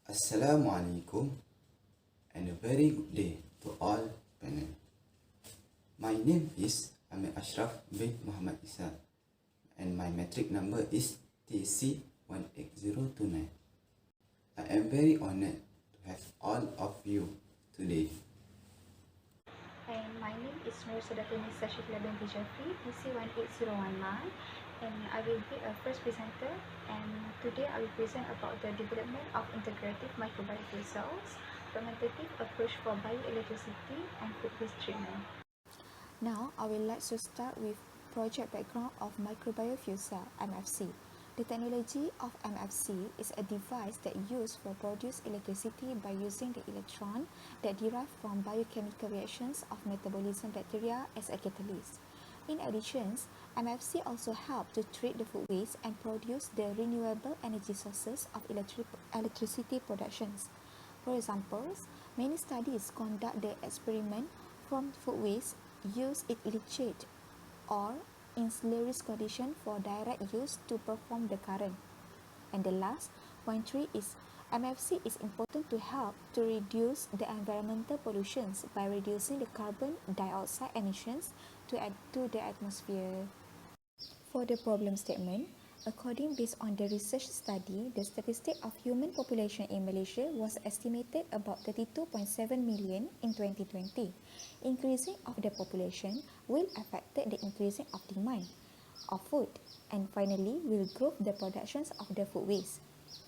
Assalamualaikum and a very good day to all panel. My name is Ahmed Ashraf bin Muhammad Isa and my metric number is TC18029. I am very honored to have all of you today. And my name is Nur Sedatuni Sashikla binti Jafri, TC18019, and I will be a first presenter. And today I will present about the development of integrative microbial fuel cells, fermentative approach for bioelectricity and food waste treatment. Now I will like to start with project background of microbial fuel cell (MFC). The technology of MFC is a device that used for produce electricity by using the electron that derive from biochemical reactions of metabolism bacteria as a catalyst. In addition, MFC also help to treat the food waste and produce the renewable energy sources of electricity productions. For example, many studies conduct the experiment from food waste use it leachate or in slurry condition for direct use to perform the current. And the last, point 3 is MFC is important to help to reduce the environmental pollutions by reducing the carbon dioxide emissions to the atmosphere. For the problem statement, according based on the research study, the statistic of human population in Malaysia was estimated about 32.7 million in 2020. Increasing of the population will affect the increasing of demand of food and finally will grow the productions of the food waste.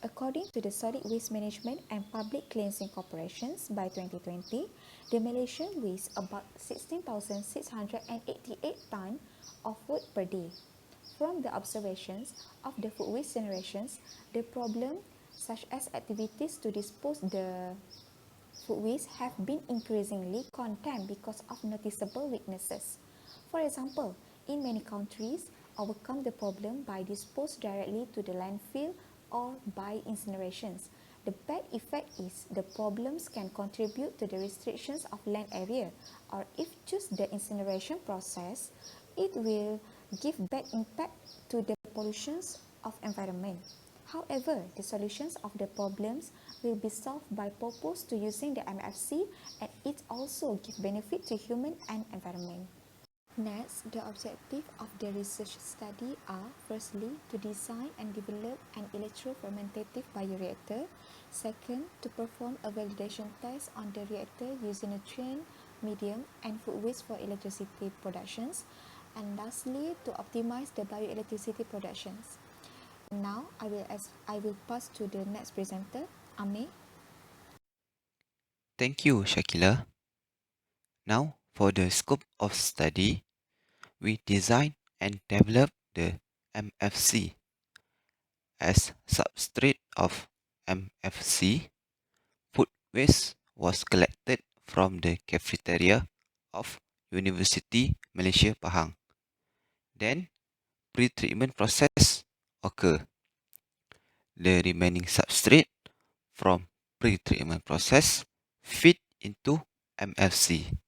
According to the Solid Waste Management and Public Cleansing Corporations, by 2020, the Malaysian wastes about 16,688 tonnes of food per day. From the observations of the food waste generations, the problem such as activities to dispose the food waste have been increasingly condemned because of noticeable weaknesses. For example, in many countries, overcome the problem by dispose directly to the landfill or by incinerations. The bad effect is the problems can contribute to the restrictions of land area, or if choose the incineration process, it will give bad impact to the pollutions of environment. However, the solutions of the problems will be solved by purpose to using the MFC and it also give benefit to human and environment. Next, the objective of the research study are firstly to design and develop an electrofermentative bioreactor, second to perform a validation test on the reactor using a trained medium and food waste for electricity productions, and lastly to optimize the bioelectricity productions. Now I will pass to the next presenter, Ame. Thank you, Shakila. Now, for the scope of study, we design and develop the MFC. As substrate of MFC, food waste was collected from the cafeteria of University Malaysia Pahang. Then, pre-treatment process occur. The remaining substrate from pre-treatment process feed into MFC.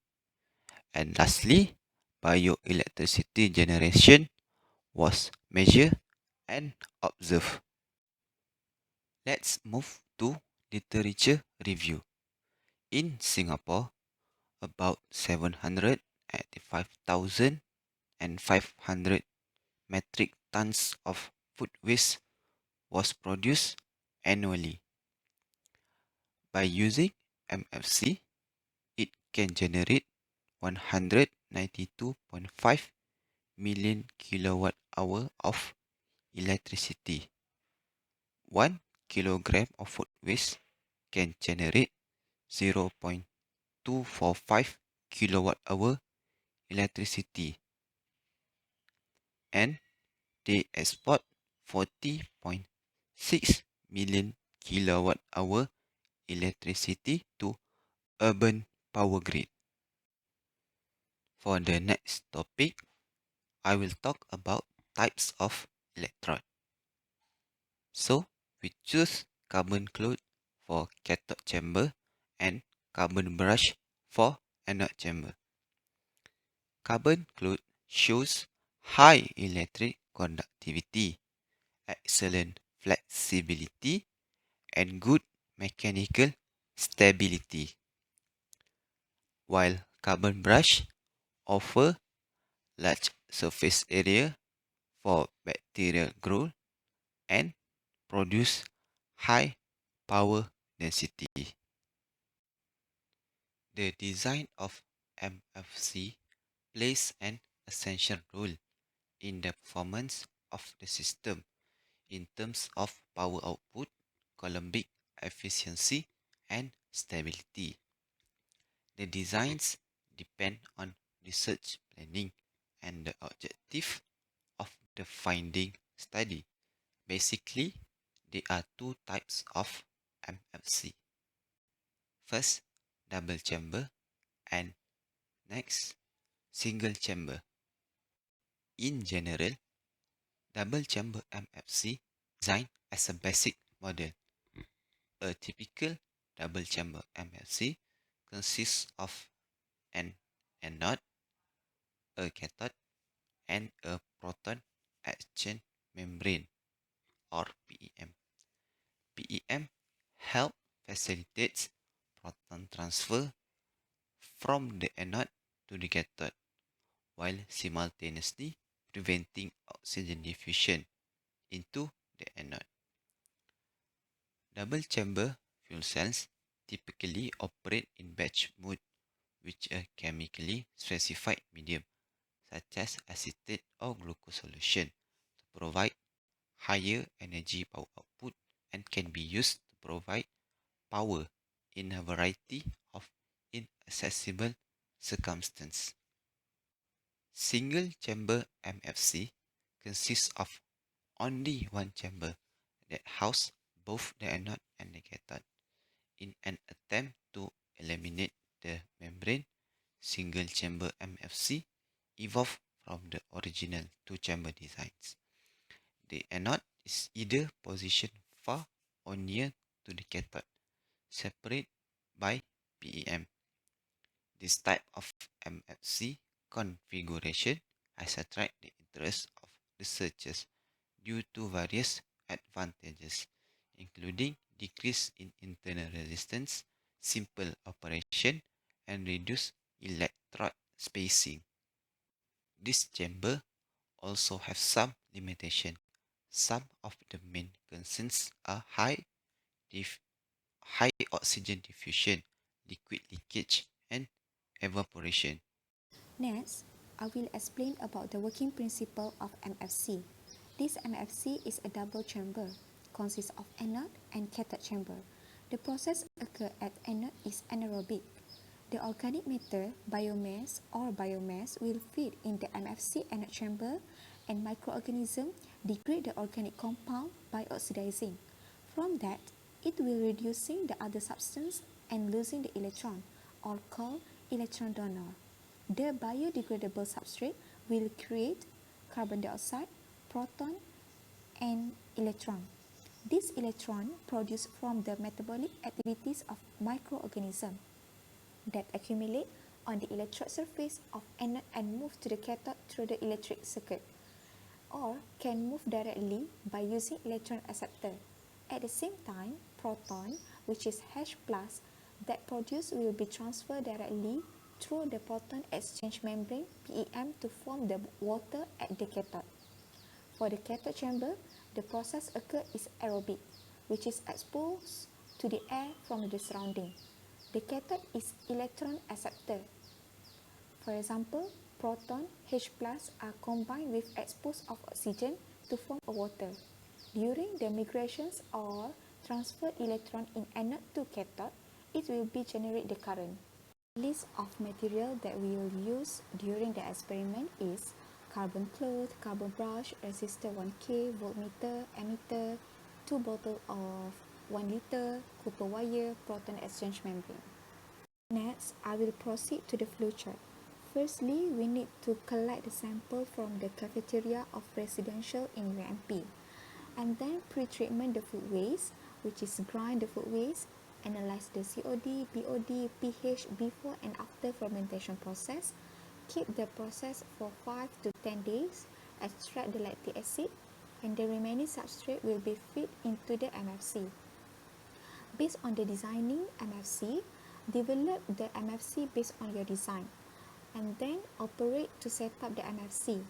And lastly, bioelectricity generation was measured and observed. Let's move to literature review. In Singapore, about 785,500 metric tons of food waste was produced annually. By using MFC, it can generate 192.5 million kilowatt hour of electricity. 1 kilogram of food waste can generate 0.245 kilowatt hour electricity, and they export 40.6 million kilowatt hour electricity to urban power grid. For the next topic, I will talk about types of electrode. So, we choose carbon cloth for cathode chamber and carbon brush for anode chamber. Carbon cloth shows high electric conductivity, excellent flexibility, and good mechanical stability, while carbon brush offer large surface area for bacterial growth and produce high power density. The design of MFC plays an essential role in the performance of the system in terms of power output, coulombic efficiency, and stability. The designs depend on research planning and the objective of the finding study. Basically, there are two types of MFC. First, double chamber, and next, single chamber. In general, double chamber MFC designed as a basic model. A typical double chamber MFC consists of an anode, a cathode, and a proton exchange membrane or PEM. PEM help facilitates proton transfer from the anode to the cathode while simultaneously preventing oxygen diffusion into the anode. Double chamber fuel cells typically operate in batch mode with a chemically specified medium such as acetate or glucose solution to provide higher energy power output and can be used to provide power in a variety of inaccessible circumstances. Single chamber MFC consists of only one chamber that houses both the anode and the cathode. In an attempt to eliminate the membrane, single chamber MFC evolved from the original two-chamber designs. The anode is either positioned far or near to the cathode, separate by PEM. This type of MFC configuration has attracted the interest of researchers due to various advantages, including decrease in internal resistance, simple operation, and reduced electrode spacing. This chamber also have some limitation. Some of the main concerns are high oxygen diffusion, liquid leakage, and evaporation. Next, I will explain about the working principle of MFC. This MFC is a double chamber, consists of anode and cathode chamber. The process occurs at anode is anaerobic. The organic matter, biomass will feed in the MFC anode chamber and microorganisms degrade the organic compound by oxidizing. From that, it will reducing the other substance and losing the electron, or called electron donor. The biodegradable substrate will create carbon dioxide, proton, and electron. These electrons produced from the metabolic activities of microorganisms that accumulate on the electrode surface of anode and move to the cathode through the electric circuit, or can move directly by using electron acceptor. At the same time, proton, which is H+, that produced will be transferred directly through the proton exchange membrane PEM to form the water at the cathode. For the cathode chamber, the process occurs is aerobic, which is exposed to the air from the surrounding. The cathode is electron acceptor. For example, proton H+ are combined with exposed of oxygen to form a water. During the migrations or transfer electron in anode to cathode, it will be generate the current. List of material that we will use during the experiment is carbon cloth, carbon brush, resistor 1K, voltmeter, emitter, 2 bottles of 1 liter, copper wire, proton exchange membrane. Next, I will proceed to the flowchart. Firstly, we need to collect the sample from the cafeteria of residential in UMP, and then pre-treatment the food waste, which is grind the food waste, analyze the COD, BOD, pH before and after fermentation process, keep the process for 5 to 10 days, extract the lactic acid, and the remaining substrate will be fed into the MFC. based on the designing MFC, develop the MFC based on your design, and then operate to set up the MFC,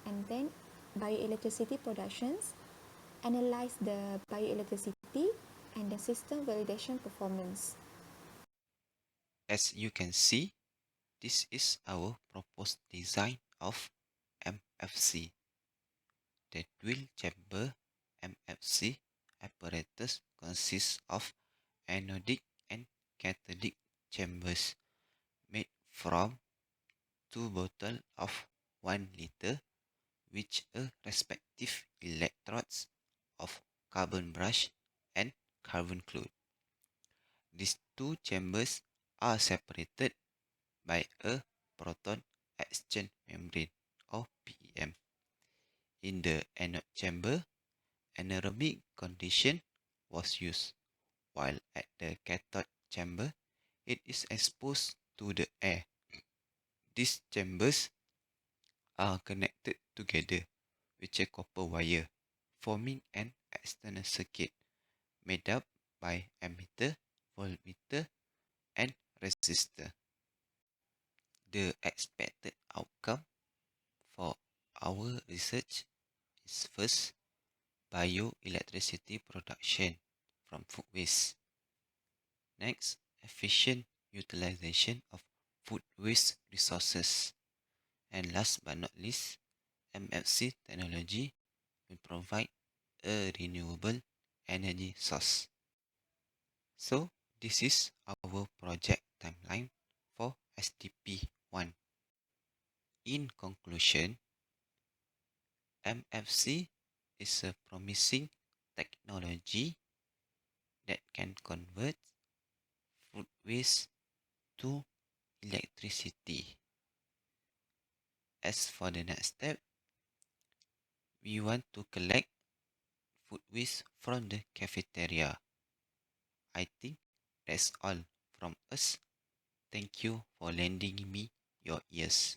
and then bioelectricity productions, analyze the bioelectricity and the system validation performance. As you can see, this is our proposed design of MFC. The dual chamber MFC apparatus consists of anodic and cathodic chambers made from 2 bottles of 1 liter, which are respective electrodes of carbon brush and carbon cloth. These two chambers are separated by a proton exchange membrane or PEM. In the anode chamber, anaerobic condition was used, while at the cathode chamber, it is exposed to the air. These chambers are connected together with a copper wire, forming an external circuit made up by ammeter, voltmeter, and resistor. The expected outcome for our research is first, bioelectricity production from food waste. Next, efficient utilization of food waste resources. And last but not least, MFC technology will provide a renewable energy source. So, this is our project timeline for SDP1. In conclusion, MFC is a promising technology that can convert food waste to electricity. As for the next step, we want to collect food waste from the cafeteria. I think that's all from us. Thank you for lending me your ears.